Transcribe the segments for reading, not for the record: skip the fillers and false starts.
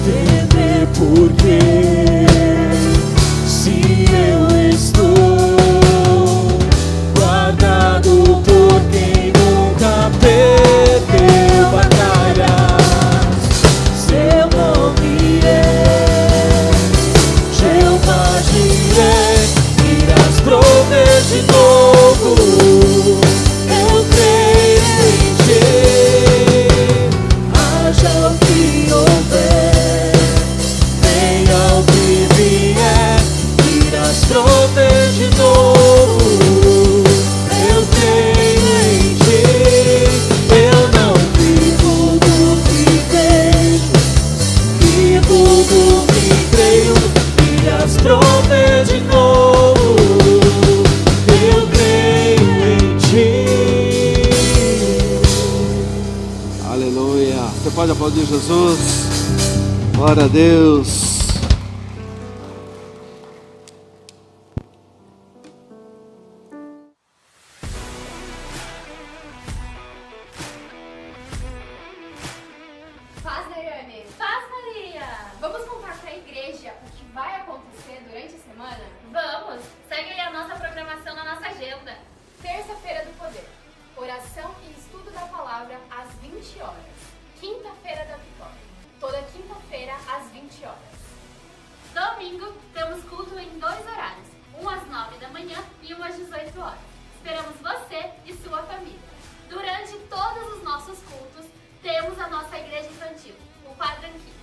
temer por quê? Se eu estou guardado por quem nunca perdeu batalhas, seu nome é Jeová Jireh, irás prover de novo. Eu creio em ti, haja o que houver, venha o que vier, irás prover de novo. Eu creio em ti, eu não vivo do que vejo, vivo do que creio, irás prover de novo. Eu creio em ti. Aleluia. Você pode aplaudir Jesus? Glória a Deus. Paz, Daiane. Paz, Maria. Vamos contar para a igreja o que vai acontecer durante a semana? Vamos. Segue aí a nossa programação na nossa agenda. Terça-feira do Poder. Oração e estudo da palavra às 20 horas. Quinta-feira da Vitória. Toda quinta-feira às 20 horas. Domingo temos culto em 2 horários. Um às 9 da manhã e um às 18 horas. Esperamos você e sua família. Durante todos os nossos cultos, temos a nossa igreja infantil, o Padre Kids.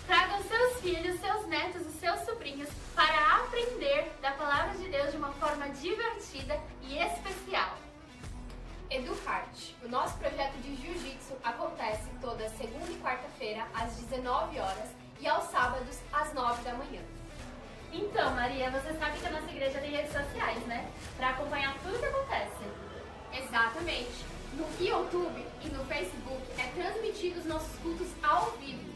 Tragam seus filhos, seus netos e seus sobrinhos para aprender da Palavra de Deus de uma forma divertida e especial. Educarte, o nosso projeto de jiu-jitsu acontece toda segunda e quarta-feira às 19 horas e aos sábados às 9 da manhã. Então, Maria, você sabe que a nossa igreja tem redes sociais, né? Para acompanhar tudo o que acontece. Exatamente. No YouTube e no Facebook é transmitido os nossos cultos ao vivo.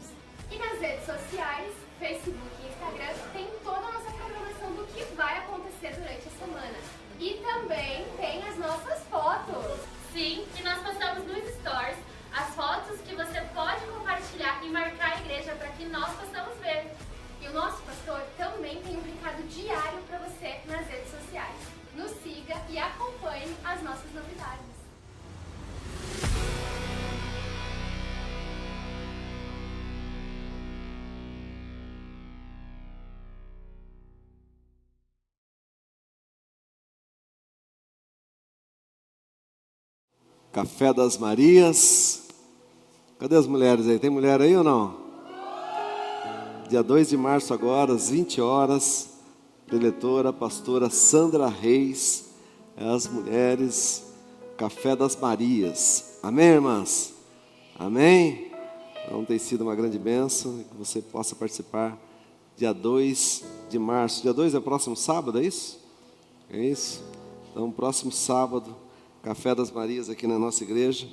E nas redes sociais, Facebook e Instagram, tem toda a nossa programação do que vai acontecer durante a semana. E também tem as nossas fotos. Sim, e nós postamos nos stories as fotos que você pode compartilhar e marcar a igreja para que nós possamos ver. E o nosso pastor também tem um recado diário para você nas redes sociais. Nos siga e acompanhe as nossas novidades. Café das Marias. Cadê as mulheres aí? Tem mulher aí ou não? Dia 2 de março agora, às 20 horas, preletora, pastora Sandra Reis, as mulheres, Café das Marias. Amém, irmãs? Amém? Então tem sido uma grande bênção que você possa participar dia 2 de março. Dia 2 é o próximo sábado, é isso? É isso? Então, próximo sábado, Café das Marias aqui na nossa igreja.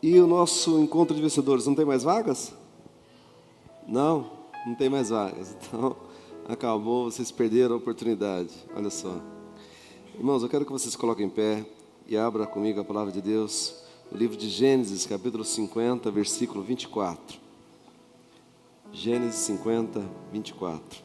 E o nosso encontro de vencedores, não tem mais vagas? Não, não tem mais vagas. Então, acabou, vocês perderam a oportunidade. Olha só. Irmãos, eu quero que vocês coloquem em pé e abram comigo a palavra de Deus, no livro de Gênesis, capítulo 50, versículo 24. Gênesis 50, 24.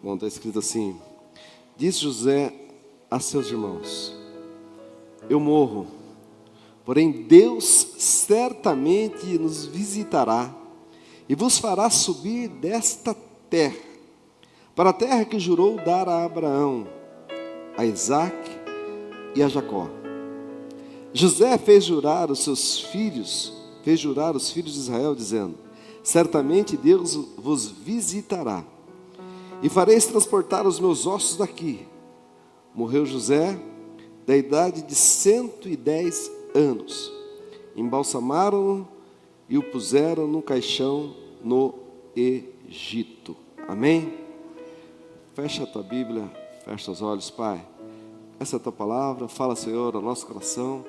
Bom, está escrito assim: disse José a seus irmãos: eu morro, porém Deus certamente nos visitará e vos fará subir desta terra, para a terra que jurou dar a Abraão, a Isaque e a Jacó. José fez jurar os filhos de Israel, dizendo: certamente Deus vos visitará e fareis transportar os meus ossos daqui. Morreu José, da idade de 110 anos. Embalsamaram-no e o puseram num caixão no Egito. Amém? Fecha a tua Bíblia, fecha os olhos, Pai. Essa é a tua palavra, fala, Senhor, ao nosso coração.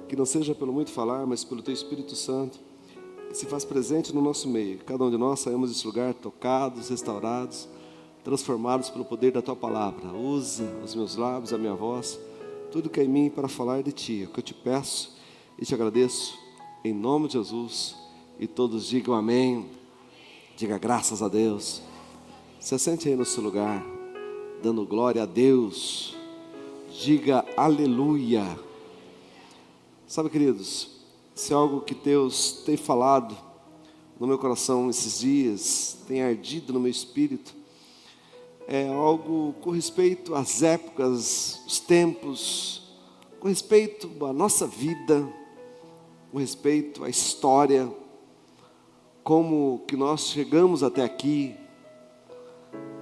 Que não seja pelo muito falar, mas pelo teu Espírito Santo, e se faz presente no nosso meio. Cada um de nós saímos desse lugar tocados, restaurados, transformados pelo poder da Tua palavra. Usa os meus lábios, a minha voz, tudo que é em mim para falar de Ti. É o que eu te peço e te agradeço, em nome de Jesus. E todos digam amém. Diga graças a Deus. Se assente aí no seu lugar, dando glória a Deus. Diga aleluia. Sabe, queridos, se é algo que Deus tem falado no meu coração esses dias, tem ardido no meu espírito, é algo com respeito às épocas, os tempos, com respeito à nossa vida, com respeito à história, como que nós chegamos até aqui,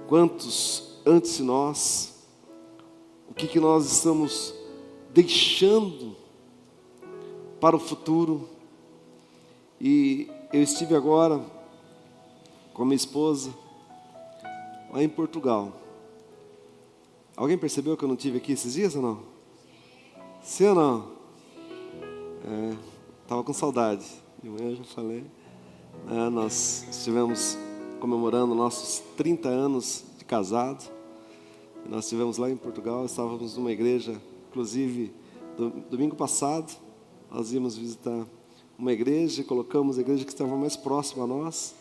quantos antes de nós, o que nós estamos deixando para o futuro. E eu estive agora com a minha esposa lá em Portugal. Alguém percebeu que eu não estive aqui esses dias ou não? Sim ou não? Estava com saudade. De manhã eu já falei. Nós estivemos comemorando nossos 30 anos de casado. Nós estivemos lá em Portugal, estávamos numa igreja, inclusive, domingo passado, nós íamos visitar uma igreja, colocamos a igreja que estava mais próxima a nós.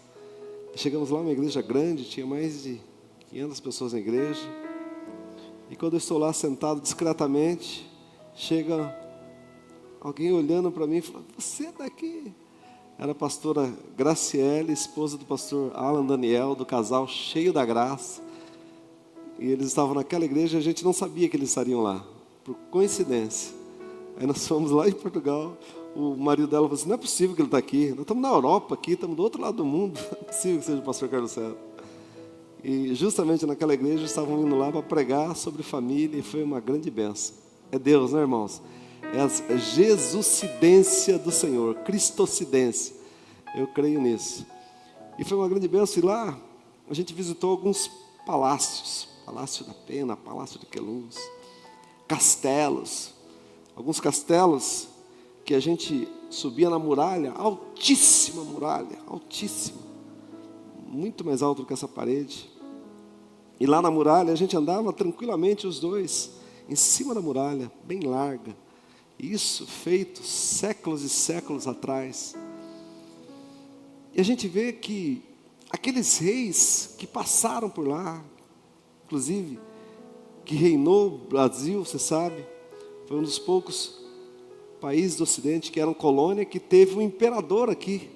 Chegamos lá, uma igreja grande, tinha mais de 500 pessoas na igreja. E quando eu estou lá sentado discretamente, chega alguém olhando para mim e fala: você é daqui? Era a pastora Graciele, esposa do pastor Alan Daniel, do casal Cheio da Graça. E eles estavam naquela igreja e a gente não sabia que eles estariam lá, por coincidência. Aí nós fomos lá em Portugal, o marido dela falou assim: não é possível que ele está aqui, nós estamos na Europa aqui, estamos do outro lado do mundo, não é possível que seja o pastor Carlos César. E justamente naquela igreja estavam indo lá para pregar sobre família e foi uma grande bênção. É Deus, né, irmãos? É a Jesucidência do Senhor, Cristocidência. Eu creio nisso. E foi uma grande bênção. E lá a gente visitou alguns palácios. Palácio da Pena, Palácio de Queluz. Castelos. Alguns castelos que a gente subia na muralha, altíssima muralha, altíssima. Muito mais alto do que essa parede. E lá na muralha a gente andava tranquilamente os dois, em cima da muralha, bem larga. Isso feito séculos e séculos atrás. E a gente vê que aqueles reis que passaram por lá, inclusive, que reinou o Brasil, você sabe, foi um dos poucos países do Ocidente que eram colônia, que teve um imperador aqui.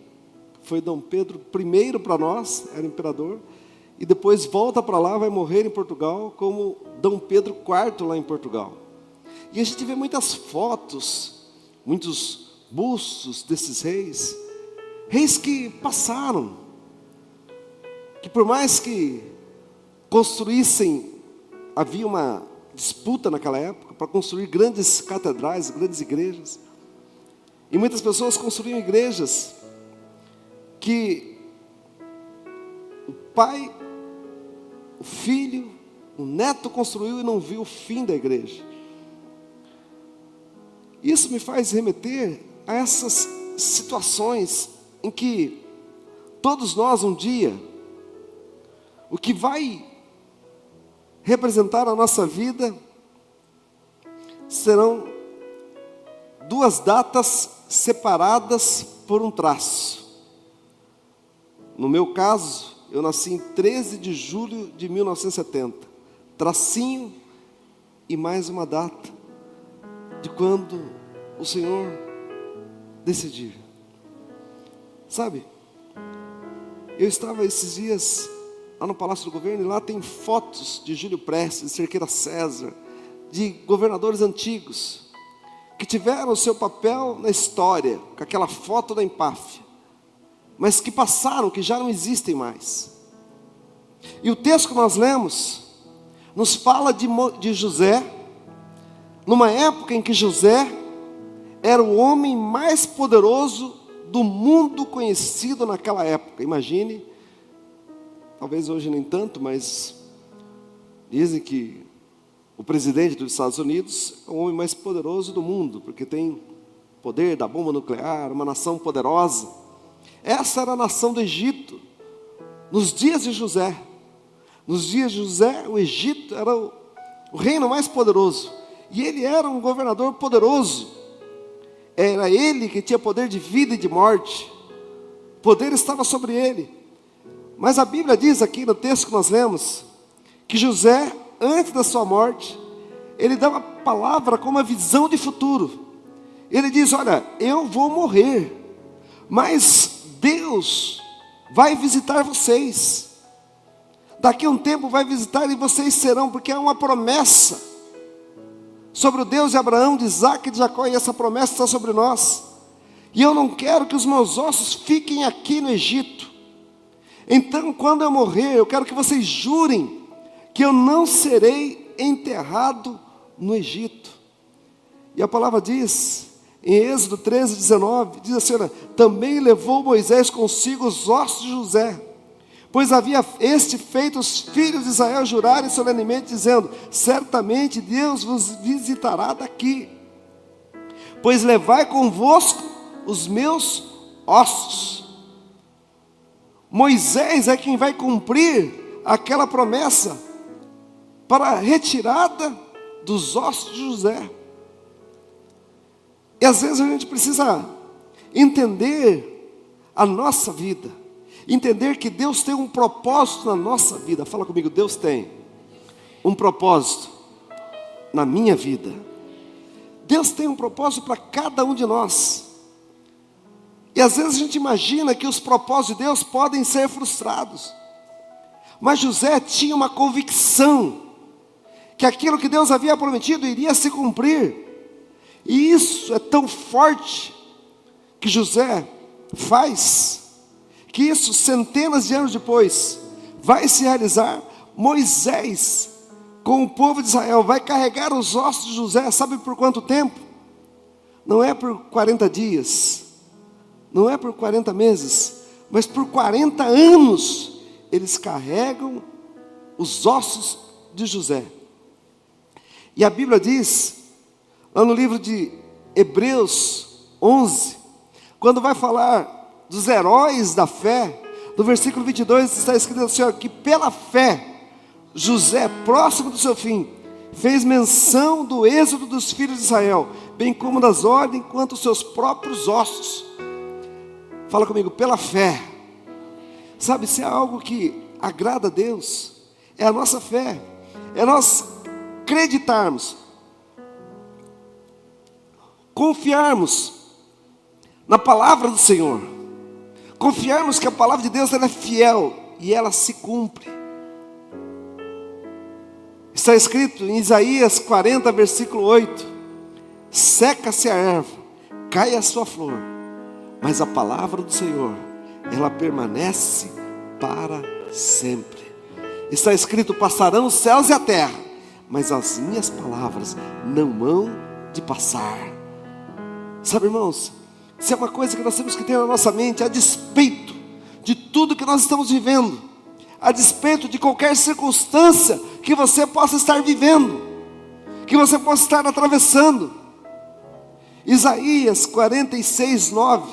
Foi Dom Pedro I para nós, era imperador, e depois volta para lá, vai morrer em Portugal, como Dom Pedro IV lá em Portugal. E a gente vê muitas fotos, muitos bustos desses reis, reis que passaram, que por mais que construíssem, havia uma disputa naquela época para construir grandes catedrais, grandes igrejas, e muitas pessoas construíam igrejas que o pai, o filho, o neto construiu e não viu o fim da igreja. Isso me faz remeter a essas situações em que todos nós um dia, o que vai representar a nossa vida serão duas datas separadas por um traço. No meu caso, eu nasci em 13 de julho de 1970, tracinho e mais uma data de quando o Senhor decidir. Sabe, eu estava esses dias lá no Palácio do Governo e lá tem fotos de Júlio Prestes, de Cerqueira César, de governadores antigos que tiveram o seu papel na história, com aquela foto da empáfia, mas que passaram, que já não existem mais. E o texto que nós lemos nos fala de José, numa época em que José era o homem mais poderoso do mundo conhecido naquela época. Imagine, talvez hoje nem tanto, mas dizem que o presidente dos Estados Unidos é o homem mais poderoso do mundo, porque tem poder da bomba nuclear, uma nação poderosa. Essa era a nação do Egito, nos dias de José. Nos dias de José, o Egito era o reino mais poderoso. E ele era um governador poderoso. Era ele que tinha poder de vida e de morte. O poder estava sobre ele. Mas a Bíblia diz aqui no texto que nós lemos, que José, antes da sua morte, ele dá uma palavra com uma visão de futuro. Ele diz: olha, eu vou morrer, mas Deus vai visitar vocês. Daqui a um tempo vai visitar e vocês serão, porque é uma promessa sobre o Deus de Abraão, de Isaac e de Jacó, e essa promessa está sobre nós. E eu não quero que os meus ossos fiquem aqui no Egito. Então, quando eu morrer, eu quero que vocês jurem que eu não serei enterrado no Egito. E a palavra diz, em Êxodo 13, 19, diz assim: olha, também levou Moisés consigo os ossos de José, pois havia este feito os filhos de Israel jurarem solenemente, dizendo: certamente Deus vos visitará daqui, pois levai convosco os meus ossos. Moisés é quem vai cumprir aquela promessa para a retirada dos ossos de José. E às vezes a gente precisa entender a nossa vida, entender que Deus tem um propósito na nossa vida. Fala comigo: Deus tem um propósito na minha vida. Deus tem um propósito para cada um de nós. E às vezes a gente imagina que os propósitos de Deus podem ser frustrados. Mas José tinha uma convicção que aquilo que Deus havia prometido iria se cumprir. E isso é tão forte que José faz, que isso centenas de anos depois vai se realizar. Moisés, com o povo de Israel, vai carregar os ossos de José, sabe por quanto tempo? Não é por 40 dias, não é por 40 meses, mas por 40 anos eles carregam os ossos de José. E a Bíblia diz, lá no livro de Hebreus 11, quando vai falar dos heróis da fé, no versículo 22 está escrito assim: que pela fé José, próximo do seu fim, fez menção do êxodo dos filhos de Israel, bem como das ordens quanto aos seus próprios ossos. Fala comigo: pela fé. Sabe, se é algo que agrada a Deus, é a nossa fé, é nós acreditarmos, confiarmos na palavra do Senhor, confiarmos que a palavra de Deus ela é fiel e ela se cumpre. Está escrito em Isaías 40, versículo 8: seca-se a erva, cai a sua flor, mas a palavra do Senhor, ela permanece para sempre. Está escrito: passarão os céus e a terra, mas as minhas palavras não hão de passar. Sabe, irmãos, isso é uma coisa que nós temos que ter na nossa mente, a despeito de tudo que nós estamos vivendo, a despeito de qualquer circunstância que você possa estar vivendo, que você possa estar atravessando. Isaías 46, 9,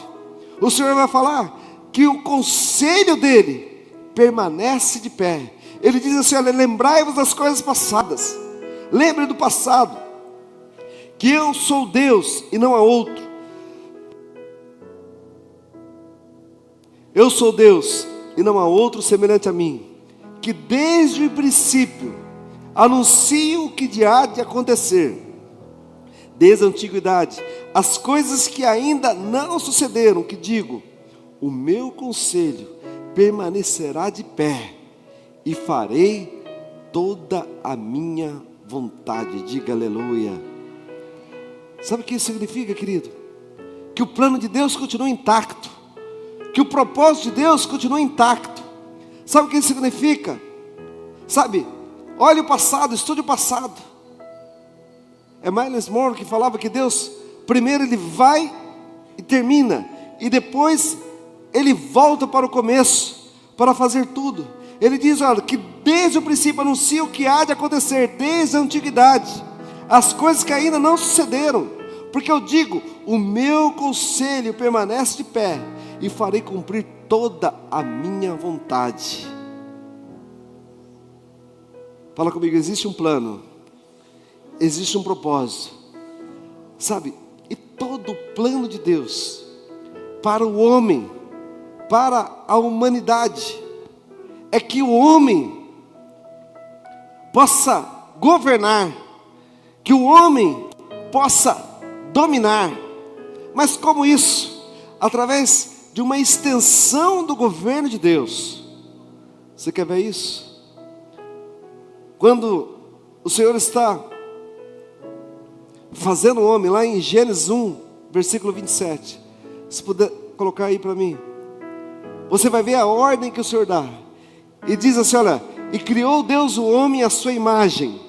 o Senhor vai falar que o conselho dele permanece de pé. Ele diz assim: olha, lembrai-vos das coisas passadas, lembre do passado, que eu sou Deus e não há outro. Eu sou Deus e não há outro semelhante a mim, que desde o princípio anuncio o que há de acontecer, desde a antiguidade, as coisas que ainda não sucederam, que digo: o meu conselho permanecerá de pé, e farei toda a minha vontade. Diga aleluia. Sabe o que isso significa, querido? Que o plano de Deus continua intacto, que o propósito de Deus continua intacto. Sabe o que isso significa? Sabe, olhe o passado, estude o passado. É Miles Monroe que falava que Deus, primeiro ele vai e termina, e depois ele volta para o começo, para fazer tudo. Ele diz, olha, que desde o princípio anuncia o que há de acontecer, desde a antiguidade, as coisas que ainda não sucederam. Porque eu digo, o meu conselho permanece de pé, e farei cumprir toda a minha vontade. Fala comigo, existe um plano, existe um propósito, sabe? E todo o plano de Deus para o homem, para a humanidade, é que o homem possa governar, que o homem possa dominar. Mas como isso? Através de uma extensão do governo de Deus. Você quer ver isso? Quando o Senhor está fazendo o homem, lá em Gênesis 1, versículo 27, se puder colocar aí para mim, você vai ver a ordem que o Senhor dá, e diz assim, olha, e criou Deus o homem à sua imagem,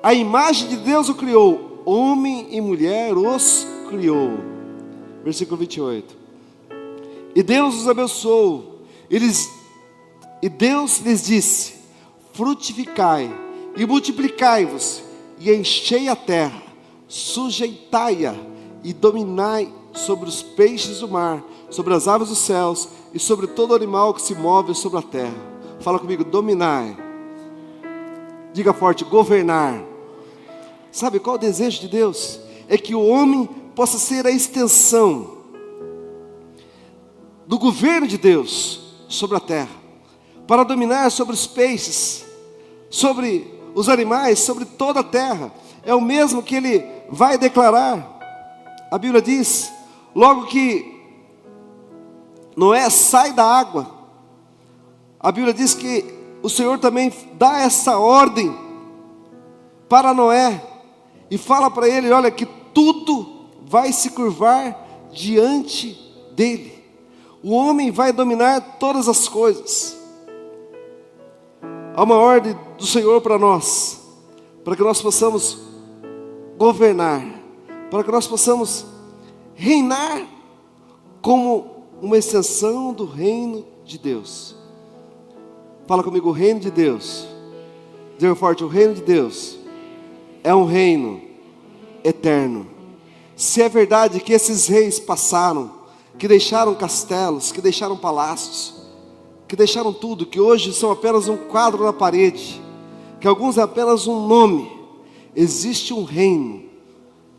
a imagem de Deus o criou, homem e mulher os criou. Versículo 28, e Deus os abençoou, e Deus lhes disse, frutificai, e multiplicai-vos, e enchei a terra, sujeitai-a, e dominai sobre os peixes do mar, sobre as aves dos céus, e sobre todo animal que se move sobre a terra. Fala comigo, dominar. Diga forte, governar. Sabe qual é o desejo de Deus? É que o homem possa ser a extensão do governo de Deus sobre a terra, para dominar sobre os peixes, sobre os animais, sobre toda a terra. É o mesmo que ele vai declarar. A Bíblia diz, logo que Noé sai da água, a Bíblia diz que o Senhor também dá essa ordem para Noé, e fala para ele, olha, que tudo vai se curvar diante dele. O homem vai dominar todas as coisas. Há uma ordem do Senhor para nós, para que nós possamos governar, para que nós possamos reinar como uma extensão do reino de Deus. Fala comigo, o reino de Deus. Diga forte, o reino de Deus é um reino eterno. Se é verdade que esses reis passaram, que deixaram castelos, que deixaram palácios, que deixaram tudo, que hoje são apenas um quadro na parede, que alguns é apenas um nome, existe um reino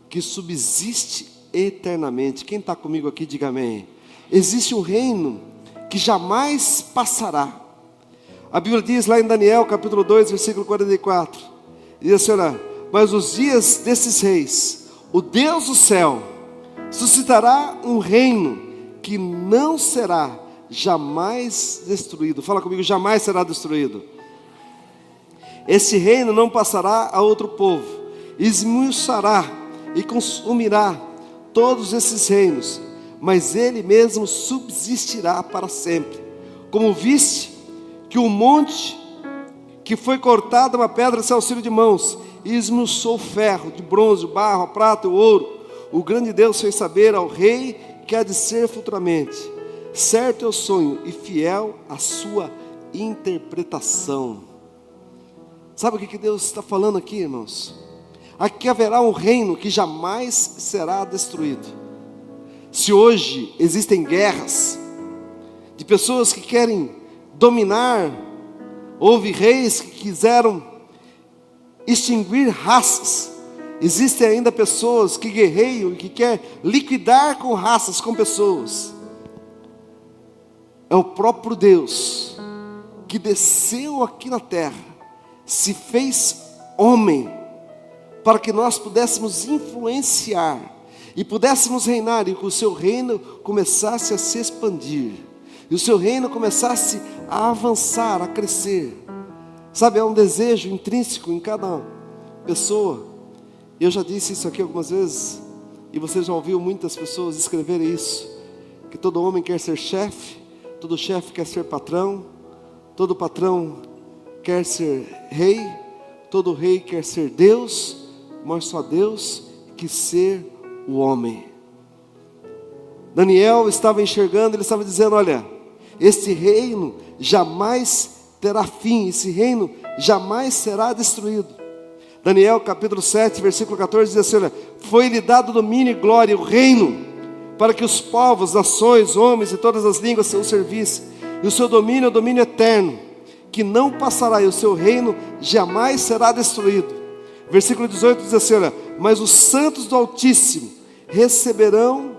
que subsiste eternamente. Quem está comigo aqui, diga amém. Existe um reino que jamais passará. A Bíblia diz lá em Daniel capítulo 2, versículo 44, diz assim, olha, mas os dias desses reis, o Deus do céu suscitará um reino que não será jamais destruído. Fala comigo, jamais será destruído. Esse reino não passará a outro povo, esmiuçará e consumirá todos esses reinos, mas ele mesmo subsistirá para sempre. Como viste que o monte que foi cortado uma pedra sem auxílio de mãos, e esmiuçou o ferro, de bronze, o barro, a prata e o ouro, o grande Deus fez saber ao rei que há de ser futuramente. Certo é o sonho e fiel a sua interpretação. Sabe o que Deus está falando aqui, irmãos? Aqui haverá um reino que jamais será destruído. Se hoje existem guerras de pessoas que querem dominar, houve reis que quiseram extinguir raças, existem ainda pessoas que guerreiam e que querem liquidar com raças, com pessoas. É o próprio Deus que desceu aqui na terra, se fez homem, para que nós pudéssemos influenciar e pudéssemos reinar, e que o seu reino começasse a se expandir, e o seu reino começasse a avançar, a crescer. Sabe, é um desejo intrínseco em cada pessoa. Eu já disse isso aqui algumas vezes, e você já ouviu muitas pessoas escreverem isso, que todo homem quer ser chefe, todo chefe quer ser patrão, todo patrão quer ser rei, todo rei quer ser Deus, mas só Deus quis ser o homem. Daniel estava enxergando, ele estava dizendo, olha, esse reino jamais terá fim, esse reino jamais será destruído. Daniel capítulo 7, versículo 14 diz assim, olha, foi-lhe dado domínio e glória, o reino, para que os povos, nações, homens e todas as línguas o servissem. E o seu domínio é o domínio eterno, que não passará, e o seu reino jamais será destruído. Versículo 18 diz assim, olha: mas os santos do Altíssimo receberão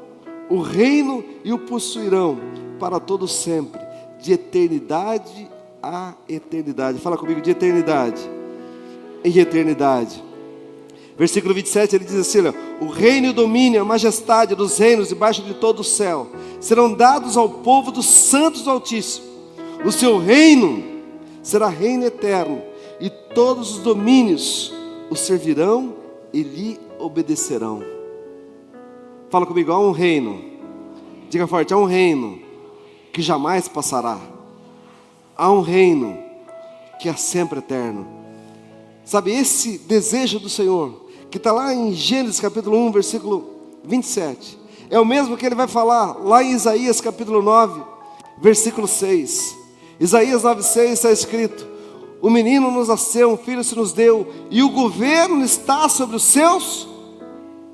o reino e o possuirão para todo sempre, de eternidade a eternidade. Fala comigo, de eternidade em eternidade. Versículo 27, ele diz assim, olha: o reino e o domínio, a majestade dos reinos debaixo de todo o céu serão dados ao povo dos santos do Altíssimo. O seu reino será reino eterno, e todos os domínios o servirão e lhe obedecerão. Fala comigo, há um reino. Diga forte, há um reino que jamais passará. Há um reino que é sempre eterno. Sabe, esse desejo do Senhor, que está lá em Gênesis capítulo 1, versículo 27, é o mesmo que ele vai falar lá em Isaías capítulo 9, versículo 6. Isaías 9,6 está escrito: o menino nos nasceu, um filho se nos deu, e o governo está sobre os seus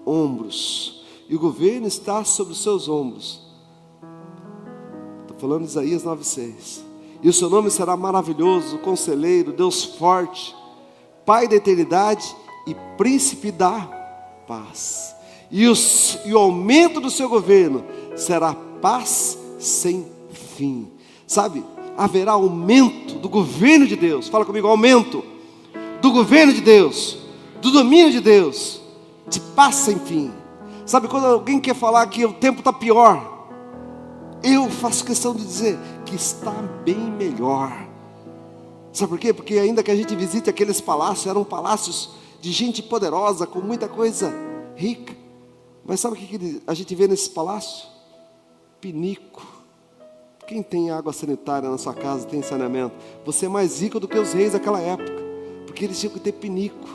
ombros. E o governo está sobre os seus ombros. Estou falando de Isaías 9,6. E o seu nome será maravilhoso, conselheiro, Deus forte, Pai da eternidade e príncipe da paz. E o aumento do seu governo será paz sem fim. Sabe, haverá aumento do governo de Deus. Fala comigo, aumento do governo de Deus, do domínio de Deus, de paz sem fim. Sabe, quando alguém quer falar que o tempo está pior, eu faço questão de dizer que está bem melhor. Sabe por quê? Porque ainda que a gente visite aqueles palácios, eram palácios de gente poderosa, com muita coisa rica. Mas sabe o que a gente vê nesse palácio? Pinico. Quem tem água sanitária na sua casa, tem saneamento? Você é mais rico do que os reis daquela época, porque eles tinham que ter pinico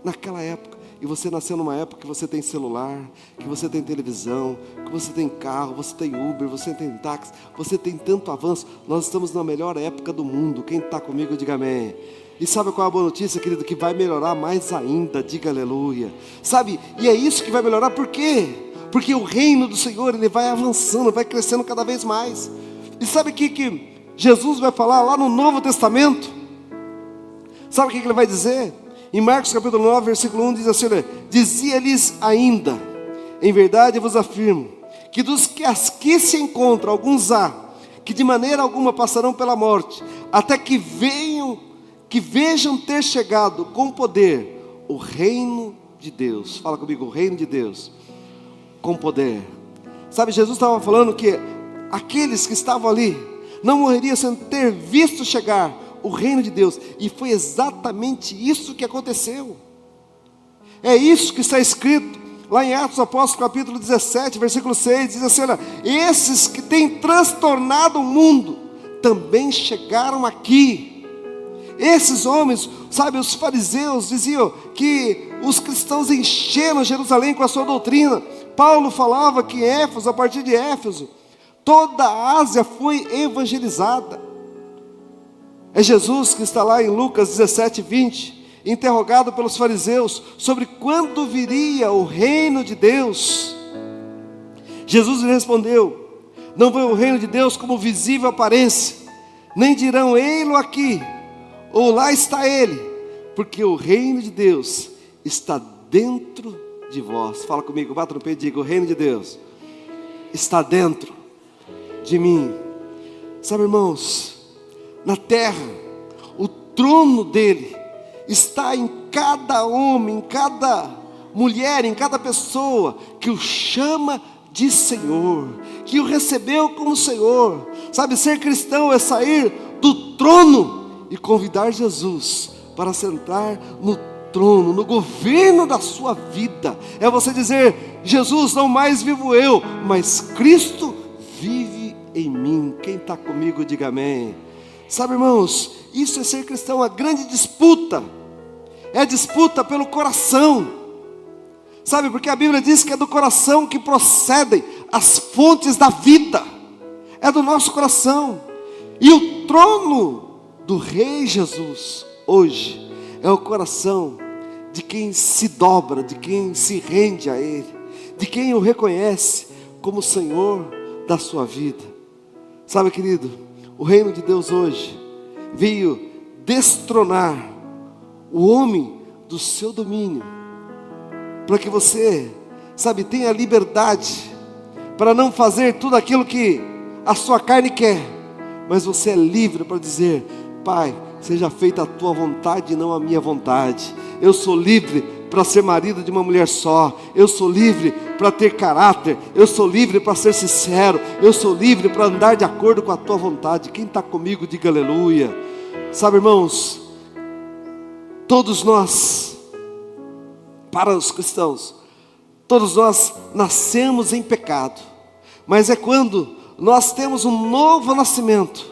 naquela época. E você nasceu numa época que você tem celular, que você tem televisão, que você tem carro, você tem Uber, você tem táxi, você tem tanto avanço. Nós estamos na melhor época do mundo. Quem está comigo, diga amém. E sabe qual é a boa notícia, querido? Que vai melhorar mais ainda, diga aleluia. Sabe, e é isso que vai melhorar, por quê? Porque o reino do Senhor, ele vai avançando, vai crescendo cada vez mais. E sabe o que Jesus vai falar lá no Novo Testamento? Sabe o que ele vai dizer? Em Marcos capítulo 9, versículo 1 diz assim, dizia-lhes ainda: em verdade eu vos afirmo, que dos que aqui se encontram, alguns há, que de maneira alguma passarão pela morte, até que vejam ter chegado com poder o reino de Deus. Fala comigo, o reino de Deus, com poder. Sabe, Jesus estava falando que aqueles que estavam ali não morreriam sem ter visto chegar o reino de Deus. E foi exatamente isso que aconteceu. É isso que está escrito lá em Atos dos Apóstolos capítulo 17, versículo 6, diz assim, olha: esses que têm transtornado o mundo também chegaram aqui. Esses homens, sabe, os fariseus diziam que os cristãos encheram Jerusalém com a sua doutrina. Paulo falava que Éfeso, a partir de Éfeso, toda a Ásia foi evangelizada. É Jesus que está lá em Lucas 17, 20, interrogado pelos fariseus sobre quando viria o reino de Deus. Jesus lhe respondeu: não vê o reino de Deus como visível aparência, nem dirão ei-lo aqui, ou lá está ele, porque o reino de Deus está dentro de vós. Fala comigo, bata no peito e diga: o reino de Deus está dentro de mim. Sabe, irmãos, na terra, o trono dele está em cada homem, em cada mulher, em cada pessoa que o chama de Senhor, que o recebeu como Senhor. Sabe, ser cristão é sair do trono e convidar Jesus para sentar no trono, no governo da sua vida. É você dizer: Jesus, não mais vivo eu, mas Cristo vive em mim. Quem está comigo, diga amém. Sabe, irmãos, isso é ser cristão. A grande disputa é a disputa pelo coração. Sabe, porque a Bíblia diz que é do coração que procedem as fontes da vida. É do nosso coração. E o trono do Rei Jesus hoje é o coração de quem se dobra, de quem se rende a Ele, de quem o reconhece como Senhor da sua vida. Sabe, querido, o reino de Deus hoje veio destronar o homem do seu domínio, para que você, sabe, tenha liberdade para não fazer tudo aquilo que a sua carne quer, mas você é livre para dizer: Pai, seja feita a tua vontade e não a minha vontade. Eu sou livre para ser marido de uma mulher só. Eu sou livre para ter caráter. Eu sou livre para ser sincero. Eu sou livre para andar de acordo com a tua vontade. Quem está comigo, diga aleluia. Sabe, irmãos, todos nós, para os cristãos, todos nós nascemos em pecado, mas é quando nós temos um novo nascimento,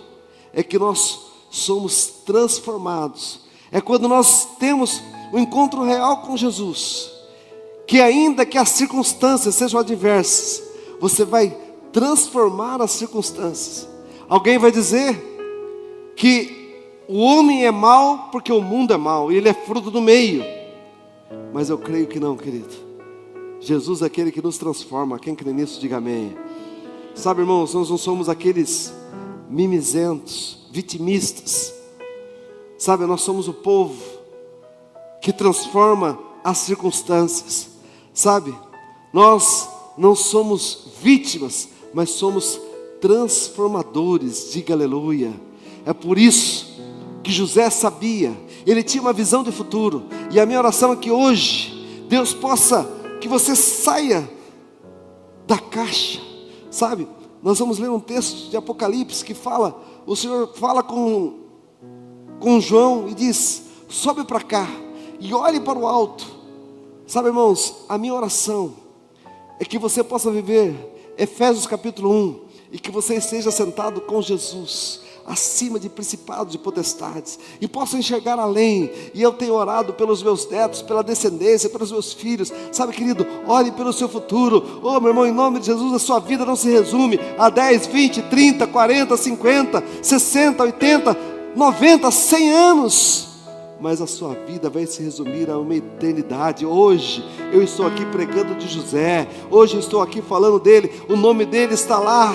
é que nós somos transformados. É quando nós temos um encontro real com Jesus, que ainda que as circunstâncias sejam adversas, você vai transformar as circunstâncias. Alguém vai dizer que o homem é mau porque o mundo é mau, e ele é fruto do meio. Mas eu creio que não, querido. Jesus é aquele que nos transforma. Quem crê nisso, diga amém. Sabe, irmãos, nós não somos aqueles mimizentos, vitimistas. Sabe, nós somos o povo que transforma as circunstâncias. Sabe, nós não somos vítimas, mas somos transformadores, diga aleluia. É por isso que José sabia, ele tinha uma visão de futuro. E a minha oração é que hoje Deus possa, que você saia da caixa. Sabe, nós vamos ler um texto de Apocalipse que fala, o Senhor fala com João e diz: sobe para cá e olhe para o alto. Sabe, irmãos, a minha oração é que você possa viver Efésios capítulo 1 e que você esteja sentado com Jesus, acima de principados e potestades, e possa enxergar além. E eu tenho orado pelos meus netos, pela descendência, pelos meus filhos. Sabe, querido, ore pelo seu futuro. Oh, meu irmão, em nome de Jesus, a sua vida não se resume a 10, 20, 30, 40, 50, 60, 80, 90, 100 anos, mas a sua vida vai se resumir a uma eternidade. Hoje eu estou aqui pregando de José, hoje eu estou aqui falando dele, o nome dele está lá.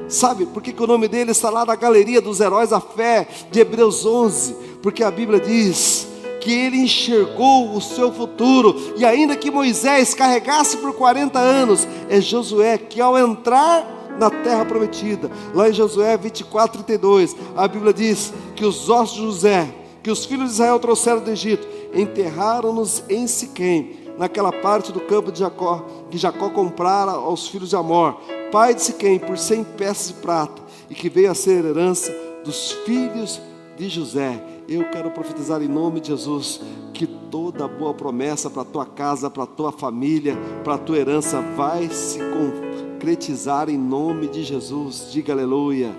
Sabe por que o nome dele está lá na galeria dos heróis da fé de Hebreus 11? Porque a Bíblia diz que ele enxergou o seu futuro, e ainda que Moisés carregasse por 40 anos, é Josué que, ao entrar na terra prometida, lá em Josué 24:32, a Bíblia diz que os ossos de José, que os filhos de Israel trouxeram do Egito, enterraram-nos em Siquém, naquela parte do campo de Jacó, que Jacó comprara aos filhos de Amor, pai de Siquém, por 100 peças de prata, e que veio a ser herança dos filhos de José. Eu quero profetizar em nome de Jesus, que toda boa promessa para a tua casa, para a tua família, para a tua herança, vai se concretizar em nome de Jesus. Diga aleluia,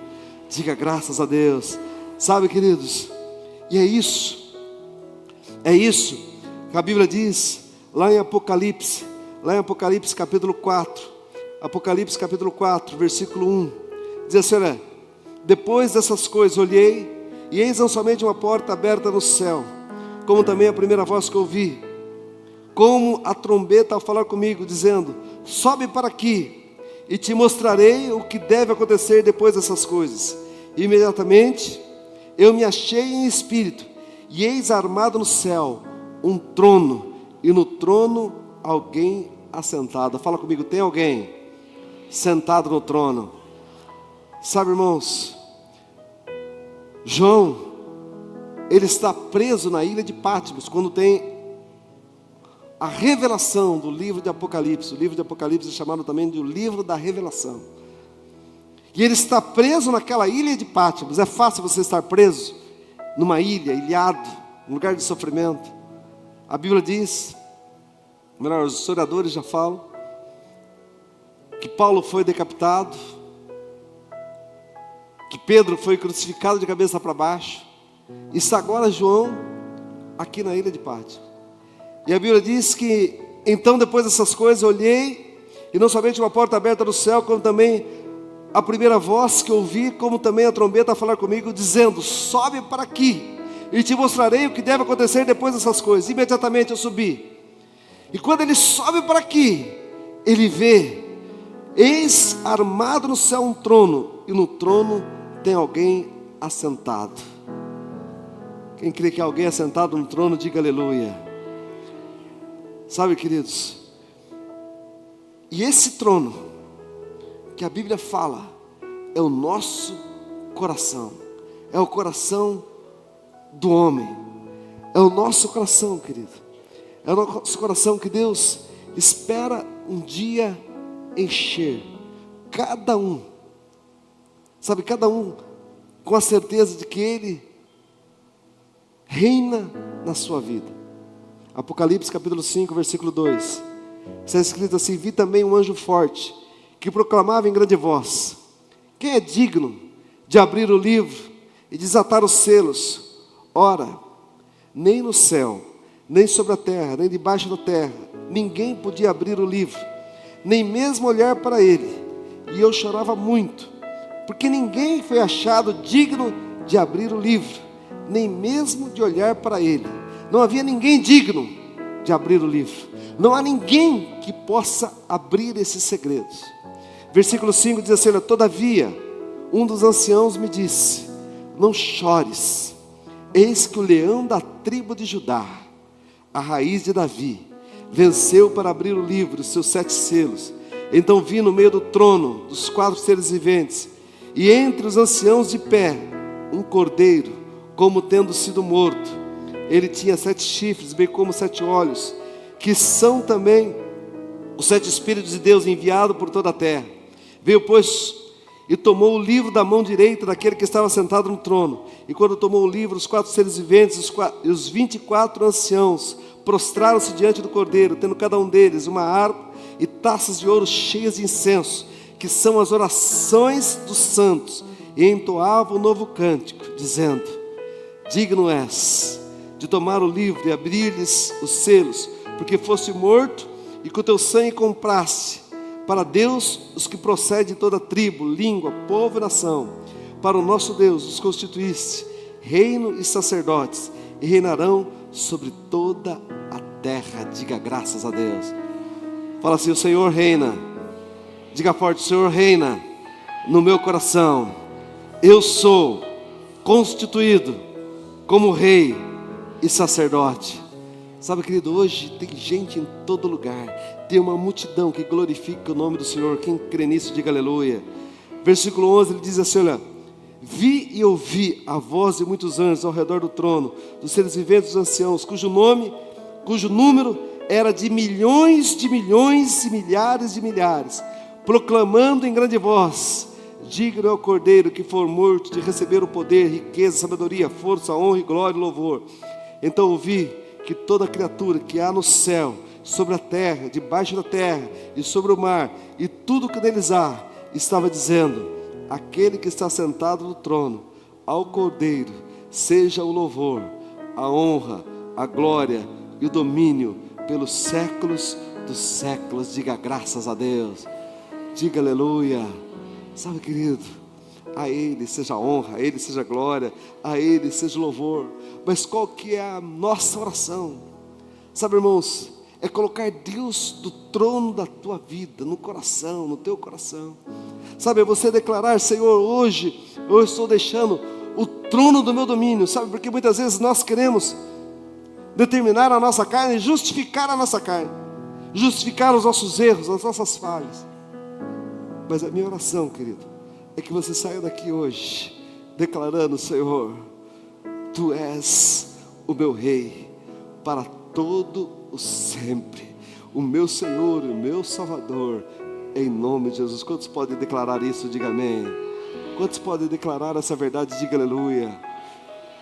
diga graças a Deus. Sabe, queridos, e é isso que a Bíblia diz lá em Apocalipse capítulo 4, Apocalipse capítulo 4, versículo 1, diz assim: olha, depois dessas coisas olhei, e eis não somente uma porta aberta no céu, como também a primeira voz que ouvi, como a trombeta ao falar comigo, dizendo: sobe para aqui, e te mostrarei o que deve acontecer depois dessas coisas. E imediatamente eu me achei em espírito, e eis armado no céu um trono, e no trono alguém assentado. Fala comigo, tem alguém sentado no trono. Sabe, irmãos, João, ele está preso na ilha de Patmos, quando tem a revelação do livro de Apocalipse. O livro de Apocalipse é chamado também de o livro da revelação. E ele está preso naquela ilha de Patmos. É fácil você estar preso numa ilha, ilhado, um lugar de sofrimento. A Bíblia diz, melhor, os historiadores já falam, que Paulo foi decapitado, que Pedro foi crucificado de cabeça para baixo, e está agora João aqui na ilha de Patmos. E a Bíblia diz que, então depois dessas coisas olhei, e não somente uma porta aberta no céu, como também a primeira voz que ouvi, como também a trombeta a falar comigo, dizendo: sobe para aqui, e te mostrarei o que deve acontecer depois dessas coisas. Imediatamente eu subi, e quando ele sobe para aqui, ele vê Eis armado no céu um trono, e no trono tem alguém assentado. Quem crê que alguém assentado no trono, diga aleluia. Sabe, queridos, e esse trono que a Bíblia fala é o nosso coração, é o coração do homem, é o nosso coração, querido, é o nosso coração que Deus espera um dia encher, cada um, sabe, cada um com a certeza de que Ele reina na sua vida. Apocalipse capítulo 5, versículo 2, está escrito assim: vi também um anjo forte, que proclamava em grande voz: quem é digno de abrir o livro e desatar os selos? Ora, nem no céu, nem sobre a terra, nem debaixo da terra, ninguém podia abrir o livro, nem mesmo olhar para ele. E eu chorava muito, porque ninguém foi achado digno de abrir o livro, nem mesmo de olhar para ele. Não havia ninguém digno de abrir o livro. Não há ninguém que possa abrir esses segredos. Versículo 5 diz assim: todavia, um dos anciãos me disse: não chores, eis que o leão da tribo de Judá, a raiz de Davi, venceu para abrir o livro, os seus 7 selos. Então vi no meio do trono, dos 4 seres viventes, e entre os anciãos de pé, um cordeiro, como tendo sido morto. Ele tinha 7 chifres, bem como 7 olhos, que são também os 7 Espíritos de Deus enviados por toda a terra. Veio, pois, e tomou o livro da mão direita daquele que estava sentado no trono. E quando tomou o livro, os 4 seres viventes e os 24 anciãos prostraram-se diante do cordeiro, tendo cada um deles uma harpa e taças de ouro cheias de incenso, que são as orações dos santos, e entoavam um novo cântico, dizendo: digno és de tomar o livro e abrir-lhes os selos, porque foste morto e com teu sangue compraste para Deus os que procedem de toda tribo, língua, povo e nação. Para o nosso Deus os constituíste reino e sacerdotes, e reinarão sobre toda a terra. Diga graças a Deus. Fala assim: o Senhor reina. Diga forte: o Senhor reina no meu coração. Eu sou constituído como rei e sacerdote. Sabe, querido, hoje tem gente em todo lugar, tem uma multidão que glorifica o nome do Senhor. Quem crê nisso, diga aleluia. Versículo 11, ele diz assim: olha, vi e ouvi a voz de muitos anjos ao redor do trono, dos seres viventes dos anciãos, cujo número era de milhões e milhares de milhares, proclamando em grande voz: digno é o cordeiro que for morto de receber o poder, riqueza, sabedoria, força, honra, glória e louvor. Então ouvi que toda criatura que há no céu, sobre a terra, debaixo da terra e sobre o mar, e tudo que neles há, estava dizendo: aquele que está sentado no trono, ao cordeiro, seja o louvor, a honra, a glória e o domínio pelos séculos dos séculos. Diga graças a Deus. Diga aleluia. Sabe, querido, a Ele seja honra, a Ele seja glória, a Ele seja louvor. Mas qual que é a nossa oração? Sabe, irmãos, é colocar Deus do trono da tua vida, no coração, no teu coração. Sabe, é você declarar: Senhor, hoje eu estou deixando o trono do meu domínio. Sabe, porque muitas vezes nós queremos determinar a nossa carne, justificar a nossa carne, justificar os nossos erros, as nossas falhas. Mas a minha oração, querido, é que você saia daqui hoje declarando: Senhor, Tu és o meu Rei para todo o sempre, o meu Senhor e o meu Salvador, em nome de Jesus. Quantos podem declarar isso? Diga amém. Quantos podem declarar essa verdade? Diga aleluia.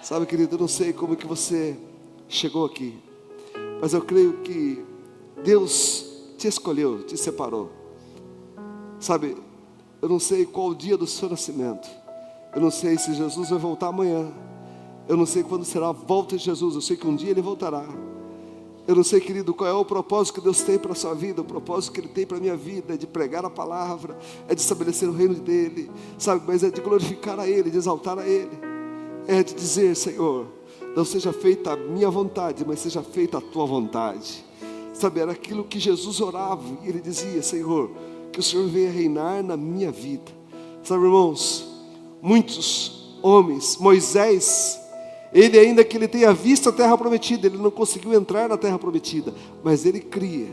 Sabe, querido, eu não sei como que você chegou aqui, mas eu creio que Deus te escolheu, te separou. Sabe, eu não sei qual o dia do seu nascimento, eu não sei se Jesus vai voltar amanhã, eu não sei quando será a volta de Jesus, eu sei que um dia Ele voltará. Eu não sei, querido, qual é o propósito que Deus tem para a sua vida. O propósito que Ele tem para a minha vida é de pregar a palavra, é de estabelecer o reino dEle, sabe, mas é de glorificar a Ele, de exaltar a Ele, é de dizer: Senhor, não seja feita a minha vontade, mas seja feita a Tua vontade. Sabe, era aquilo que Jesus orava, e Ele dizia: Senhor, que o Senhor venha reinar na minha vida. Sabe, irmãos, muitos homens, Moisés, ele ainda que ele tenha visto a terra prometida, ele não conseguiu entrar na terra prometida, mas ele cria.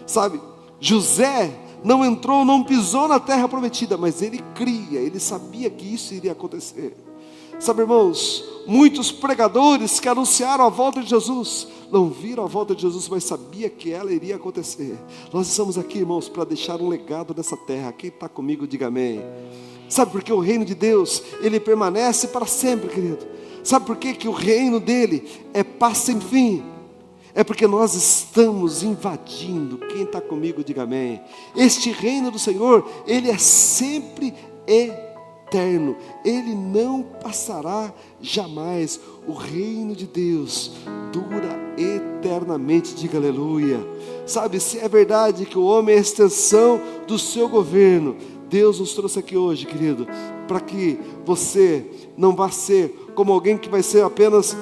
Sabe, José não entrou, não pisou na terra prometida, mas ele cria, ele sabia que isso iria acontecer. Sabe, irmãos, muitos pregadores que anunciaram a volta de Jesus, não viram a volta de Jesus, mas sabia que ela iria acontecer. Nós estamos aqui, irmãos, para deixar um legado nessa terra. Quem está comigo, diga amém. Sabe por que o reino de Deus, ele permanece para sempre, querido? Sabe por que o reino dele é paz sem fim? É porque nós estamos invadindo. Quem está comigo, diga amém. Este reino do Senhor, ele é sempre eterno, ele não passará jamais. O reino de Deus dura eternamente, diga aleluia. Sabe, se é verdade que o homem é a extensão do seu governo, Deus nos trouxe aqui hoje, querido, para que você não vá ser como alguém que vai ser apenas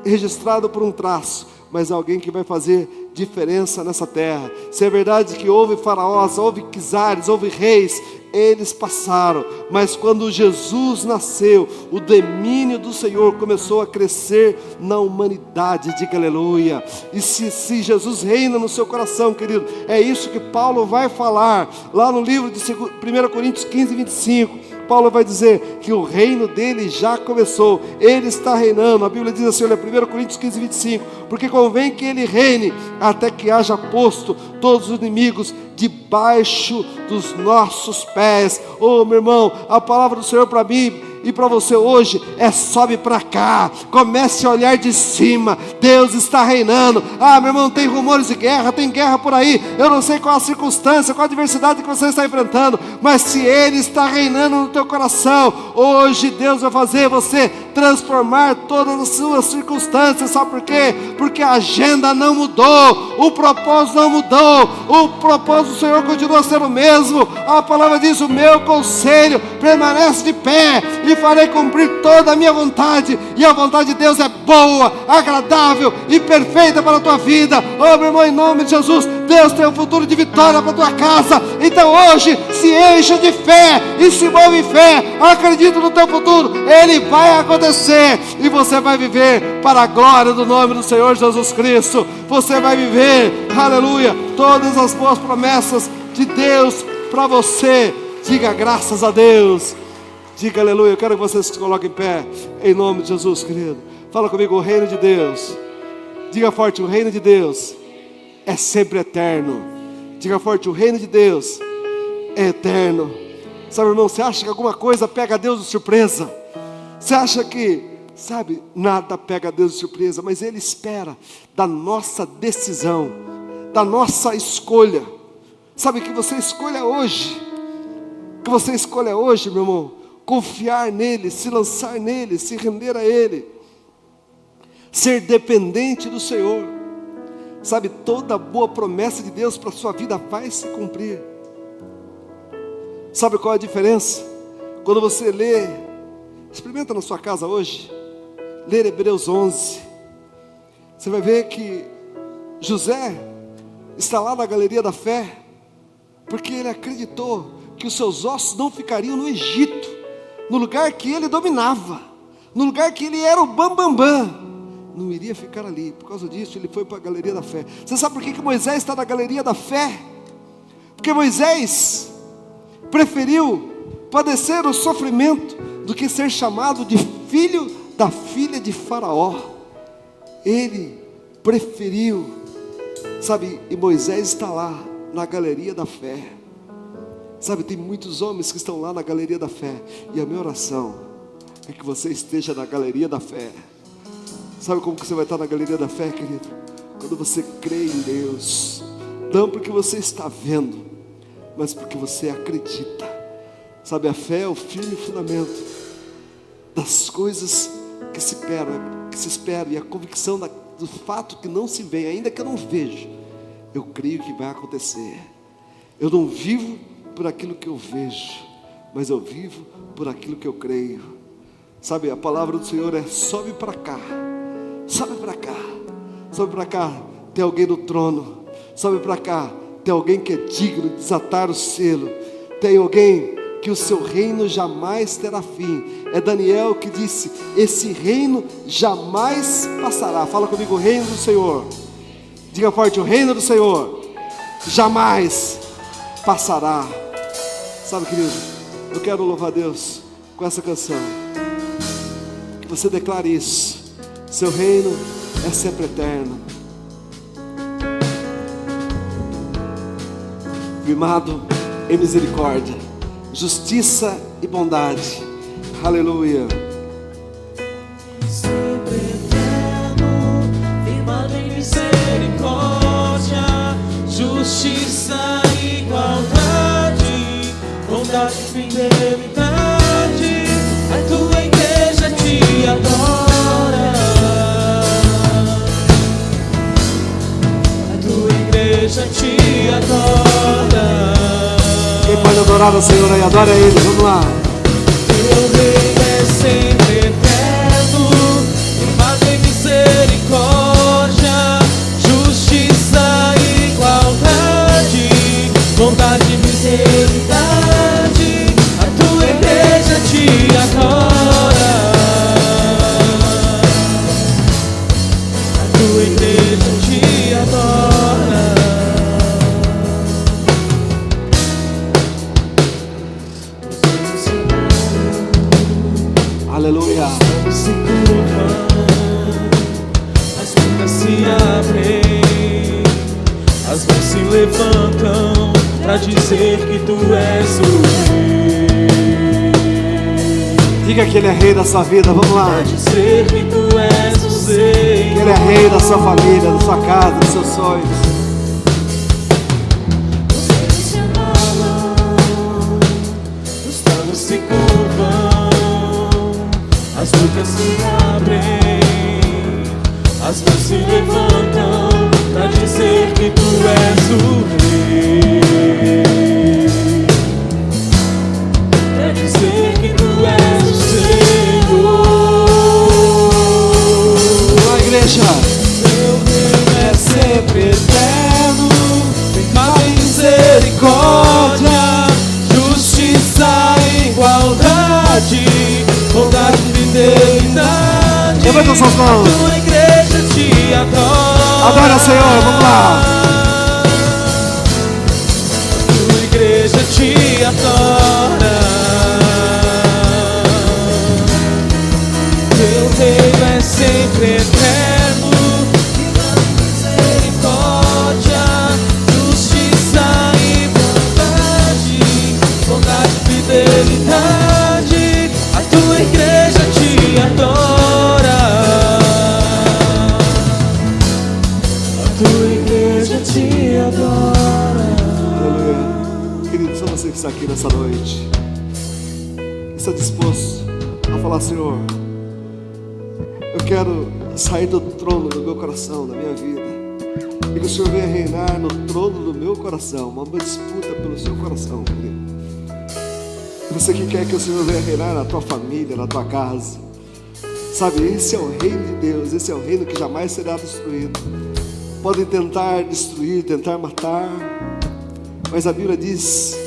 registrado por um traço, mas alguém que vai fazer diferença nessa terra. Se é verdade que houve faraós, houve czares, houve reis, eles passaram, mas quando Jesus nasceu, o domínio do Senhor começou a crescer na humanidade, diga aleluia. E se Jesus reina no seu coração, querido, é isso que Paulo vai falar, lá no livro de 1 Coríntios 15, 25, Paulo vai dizer que o reino dele já começou, ele está reinando. A Bíblia diz assim, olha, 1 Coríntios 15, 25, porque convém que ele reine, até que haja posto todos os inimigos debaixo dos nossos pés. Oh, meu irmão, a palavra do Senhor para mim e para você hoje é: sobe para cá, comece a olhar de cima, Deus está reinando. Ah, meu irmão, tem rumores de guerra, tem guerra por aí, eu não sei qual a circunstância, qual a adversidade que você está enfrentando, mas se Ele está reinando no teu coração, hoje Deus vai fazer você transformar todas as suas circunstâncias. Sabe por quê? Porque a agenda não mudou, o propósito não mudou, o propósito do Senhor continua sendo o mesmo. A palavra diz: o meu conselho permanece de pé, e farei cumprir toda a minha vontade. E a vontade de Deus é boa, agradável e perfeita para a tua vida. Oh, meu irmão, em nome de Jesus, Deus tem um futuro de vitória para a tua casa. Então hoje, se encha de fé e se move em fé, acredita no teu futuro, ele vai acontecer, e você vai viver para a glória do nome do Senhor Jesus Cristo. Você vai viver, aleluia, todas as boas promessas de Deus para você. Diga graças a Deus. Diga aleluia. Eu quero que vocês se coloquem em pé, em nome de Jesus, querido. Fala comigo: o reino de Deus. Diga forte: o reino de Deus é sempre eterno. Diga forte: o reino de Deus é eterno. Sabe, irmão, você acha que alguma coisa pega Deus de surpresa? Você acha que, sabe, nada pega Deus de surpresa, mas Ele espera da nossa decisão, da nossa escolha. Sabe, que você escolha hoje, que você escolha hoje, meu irmão, confiar nele, se lançar nele, se render a Ele, ser dependente do Senhor. Sabe, toda boa promessa de Deus para a sua vida vai se cumprir. Sabe qual é a diferença? Quando você lê, experimenta na sua casa hoje, ler Hebreus 11, você vai ver que José está lá na galeria da fé, porque ele acreditou que os seus ossos não ficariam no Egito, no lugar que ele dominava, no lugar que ele era o bambambam, não iria ficar ali. Por causa disso ele foi para a galeria da fé. Você sabe por que Moisés está na galeria da fé? Porque Moisés preferiu padecer o sofrimento do que ser chamado de filho da filha de Faraó. Ele preferiu, sabe, e Moisés está lá na galeria da fé. Sabe, tem muitos homens que estão lá na galeria da fé, e a minha oração é que você esteja na galeria da fé. Sabe como que você vai estar na galeria da fé, querido? Quando você crê em Deus, não porque você está vendo, mas porque você acredita. Sabe, a fé é o firme fundamento das coisas que se esperam, e a convicção do fato que não se vê, ainda que eu não vejo, eu creio que vai acontecer. Eu não vivo por aquilo que eu vejo, mas eu vivo por aquilo que eu creio. Sabe, a palavra do Senhor é: sobe para cá, sobe para cá, sobe para cá, tem alguém no trono, sobe para cá, Tem alguém que é digno de desatar o selo. Tem alguém que o seu reino jamais terá fim. É Daniel que disse: esse reino jamais passará. Fala comigo, o reino do Senhor. Diga forte, o reino do Senhor jamais passará. Sabe, querido, eu quero louvar a Deus com essa canção. Que você declare isso. Seu reino é sempre eterno. Firmado em misericórdia, justiça e bondade. Aleluia. Sempre eterno, firmado em misericórdia, justiça e igualdade, bondade e fidelidade. A tua igreja te adora. A tua igreja te adora. Quem pode adorar o Senhor aí? Adora Ele, vamos lá. Teu reino é sempre eterno, firmado em misericórdia, justiça e igualdade, bondade e fidelidade. A tua igreja te adora. A tua igreja te adora. Aleluia. Se curvam, as portas se abrem, as mãos se levantam pra dizer que tu és o rei. Diga que Ele é rei da sua vida, vamos lá. Pra dizer que tu és o Que Senhor. Ele é rei da sua família, da sua casa, dos seus sonhos. Os céus se abalam, os tronos se curvam, as bocas se abrem, as mãos se levantam pra dizer que tu és o rei. Pra dizer que tu és o Senhor. Vamos lá, igreja. Teu reino é sempre eterno, firmado em misericórdia, justiça e igualdade, bondade e fidelidade. Levanta suas mãos. Tua igreja te adora. Adora o Senhor, vamos lá. Tua igreja te adora. Teu reino é sempre eterno, firmado em misericórdia, justiça e bondade, bondade e fidelidade. A tua igreja te adora. A tua igreja te adora. Aleluia. Querido, só você que está aqui nessa noite, está disposto a falar: Senhor, eu quero sair do trono do meu coração, da minha vida, e que o Senhor venha reinar no trono do meu coração. Uma disputa pelo seu coração, querido. Você que quer que o Senhor venha reinar na tua família, na tua casa. Sabe, esse é o reino de Deus, esse é o reino que jamais será destruído. Podem tentar destruir, tentar matar, mas a Bíblia diz,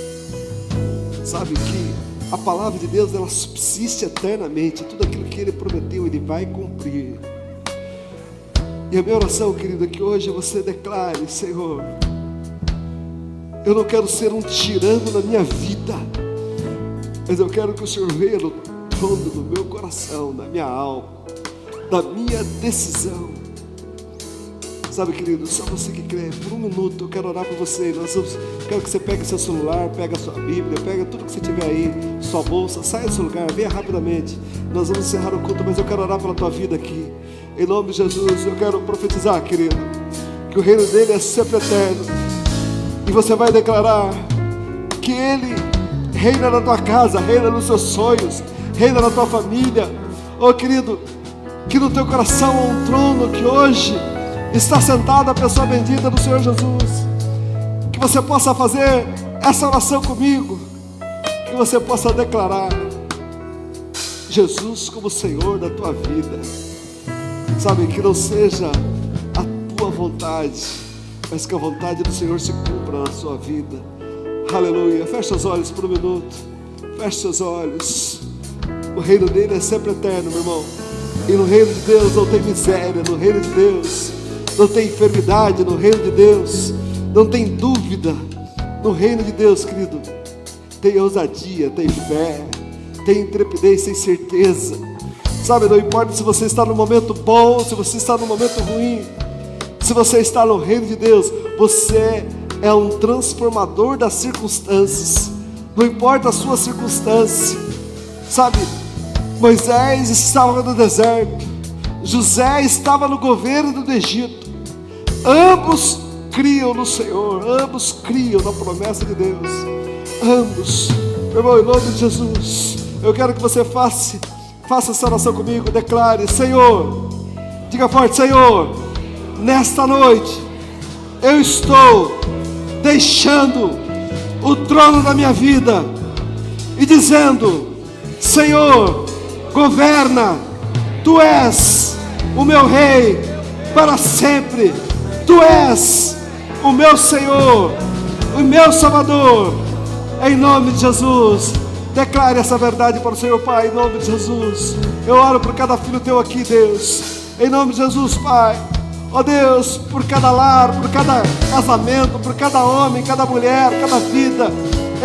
sabe, que a palavra de Deus, ela subsiste eternamente. Tudo aquilo que Ele prometeu, Ele vai cumprir. E a minha oração, querido, é que hoje você declare: Senhor, eu não quero ser um tirano na minha vida, mas eu quero que o Senhor venha no trono do meu coração, da minha alma, da minha decisão. Sabe, querido, só você que crê, por um minuto eu quero orar por você. Quero que você pegue seu celular, pegue a sua Bíblia, pegue tudo que você tiver aí, sua bolsa, saia do seu lugar, venha rapidamente. Nós vamos encerrar o culto, mas eu quero orar pela tua vida aqui. Em nome de Jesus, eu quero profetizar, querido, que o reino dele é sempre eterno. E você vai declarar que Ele reina na tua casa, reina nos seus sonhos, reina na tua família. Oh, querido, que no teu coração há um trono, que hoje está sentada a pessoa bendita do Senhor Jesus. Que você possa fazer essa oração comigo, que você possa declarar Jesus como Senhor da tua vida. Sabe, que não seja a tua vontade, mas que a vontade do Senhor se cumpra na sua vida. Aleluia. Feche os olhos por um minuto. Feche seus olhos. O reino dele é sempre eterno, meu irmão. E no reino de Deus não tem miséria. No reino de Deus não tem enfermidade. No reino de Deus não tem dúvida. No reino de Deus, querido, tem ousadia, tem fé, tem intrepidez, tem certeza. Sabe, não importa se você está no momento bom, se você está no momento ruim, se você está no reino de Deus, você é um transformador das circunstâncias. Não importa a sua circunstância. Sabe, Moisés estava no deserto, José estava no governo do Egito. Ambos criam no Senhor, ambos criam na promessa de Deus. Ambos, meu irmão, em nome de Jesus, eu quero que você faça essa oração comigo. Declare: Senhor, diga forte: Senhor, nesta noite eu estou deixando o trono da minha vida e dizendo: Senhor, governa, Tu és o meu Rei para sempre, Tu és o meu Senhor, o meu Salvador. Em nome de Jesus, declare essa verdade para o Senhor. Pai, em nome de Jesus, eu oro por cada filho Teu aqui, Deus. Em nome de Jesus, Pai. Ó Deus, por cada lar, por cada casamento, por cada homem, cada mulher, cada vida.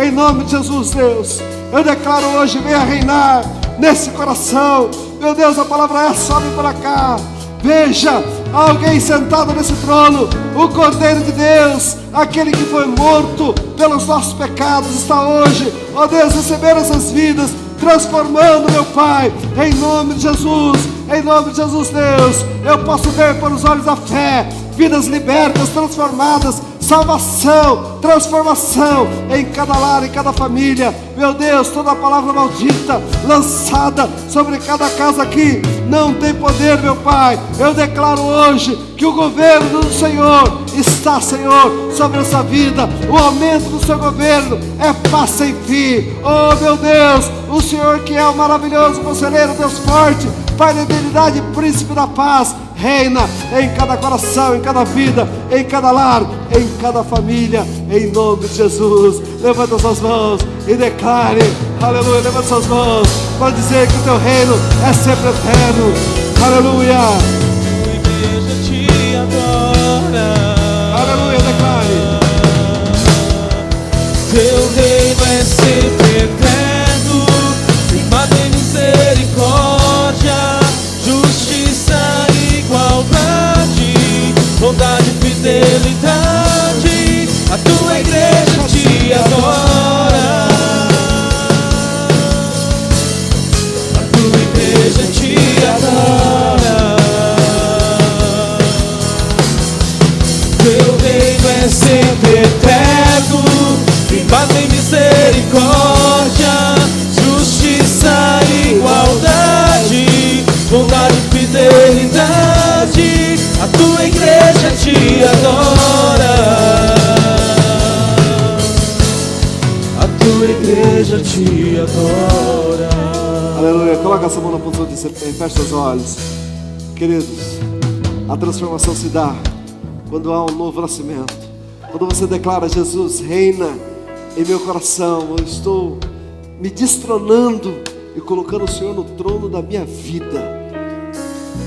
Em nome de Jesus, Deus, eu declaro hoje: venha reinar nesse coração. Meu Deus, a palavra é: sobe para cá. Veja alguém sentado nesse trono, o Cordeiro de Deus, aquele que foi morto pelos nossos pecados, está hoje, ó Deus, recebendo essas vidas, transformando, meu Pai, em nome de Jesus. Em nome de Jesus, Deus, eu posso ver pelos olhos da fé vidas libertas, transformadas, salvação, transformação em cada lar, em cada família. Meu Deus, toda palavra maldita lançada sobre cada casa aqui não tem poder, meu Pai. Eu declaro hoje que o governo do Senhor está, Senhor, sobre essa vida. O aumento do seu governo é paz sem fim. Oh, meu Deus, o Senhor que é o maravilhoso conselheiro, Deus forte, Pai da eternidade, príncipe da paz, reina em cada coração, em cada vida, em cada lar, em cada família, em nome de Jesus. Levanta suas mãos e declare: aleluia. Levanta suas mãos para dizer que o Teu reino é sempre eterno. Aleluia. A igreja te adora. Aleluia, declare: Teu reino é sempre eterno, firmado em misericórdia, justiça e igualdade, bondade e fidelidade. A Tua igreja te adora. A Tua igreja te adora. Teu reino é sempre eterno, firmado em misericórdia, justiça e igualdade, bondade e fidelidade. A Tua igreja te adora. A Tua igreja te adora. aleluia. Coloca essa mão na posição de pé, fecha os olhos. Queridos, a transformação se dá quando há um novo nascimento. Quando você declara: Jesus reina em meu coração, eu estou me destronando e colocando o Senhor no trono da minha vida.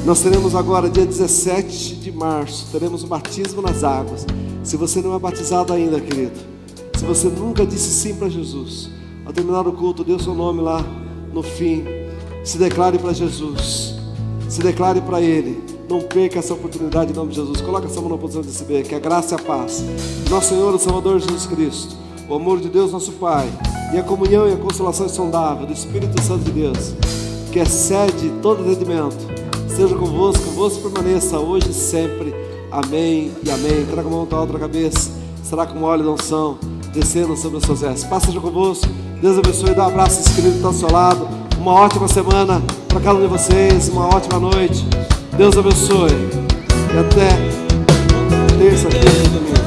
Nós teremos agora, dia 17 de março, teremos o batismo nas águas. Se você não é batizado ainda, querido, se você nunca disse sim para Jesus, ao terminar o culto, dê o seu nome lá no fim. Se declare para Jesus, se declare para Ele. Não perca essa oportunidade em nome de Jesus. Coloca essa mão na posição de receber. Que a graça e a paz de nosso Senhor e Salvador Jesus Cristo, o amor de Deus nosso Pai, e a comunhão e a consolação insondável do Espírito Santo de Deus, que excede todo entendimento, seja convosco, permaneça hoje e sempre. Amém e amém. Traga a mão à outra cabeça. Será como óleo da unção descendo sobre as suas vestes. Paz seja convosco. Deus abençoe. Dá um abraço esse querido que está ao seu lado. Uma ótima semana para cada um de vocês. Uma ótima noite. Deus abençoe. E até terça-feira.